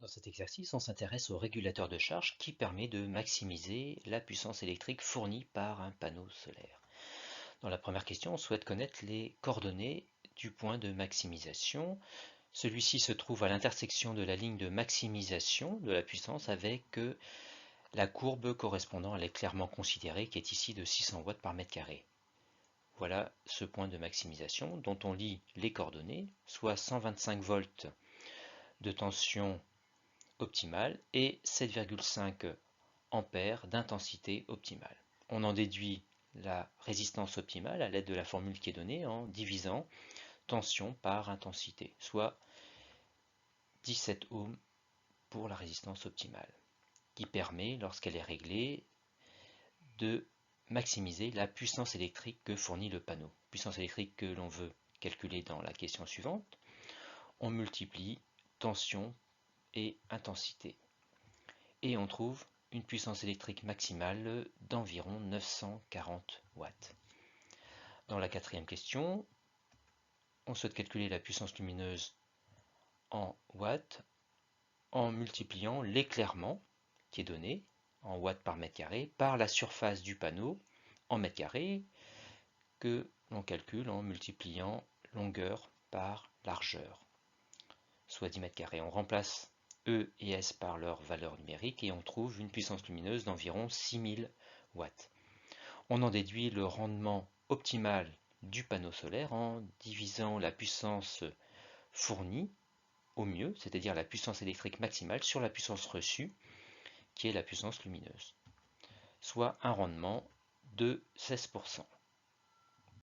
Dans cet exercice, on s'intéresse au régulateur de charge qui permet de maximiser la puissance électrique fournie par un panneau solaire. Dans la première question, on souhaite connaître les coordonnées du point de maximisation. Celui-ci se trouve à l'intersection de la ligne de maximisation de la puissance avec la courbe correspondant à l'éclairement considéré qui est ici de 600 watts par mètre carré. Voilà ce point de maximisation dont on lit les coordonnées, soit 125 volts de tension optimale et 7,5 ampères d'intensité optimale. On en déduit la résistance optimale à l'aide de la formule qui est donnée en divisant tension par intensité, soit 17 ohms pour la résistance optimale, qui permet, lorsqu'elle est réglée, de maximiser la puissance électrique que fournit le panneau. Puissance électrique que l'on veut calculer dans la question suivante. On multiplie tension et intensité. Et on trouve une puissance électrique maximale d'environ 940 watts. Dans la quatrième question, on souhaite calculer la puissance lumineuse en watts en multipliant l'éclairement qui est donné en watts par mètre carré par la surface du panneau en mètres carrés que l'on calcule en multipliant longueur par largeur, soit 10 mètres carrés. On remplace E et S par leur valeur numérique et on trouve une puissance lumineuse d'environ 6000 watts. On en déduit le rendement optimal du panneau solaire en divisant la puissance fournie au mieux, c'est-à-dire la puissance électrique maximale, sur la puissance reçue, qui est la puissance lumineuse, soit un rendement de 16%.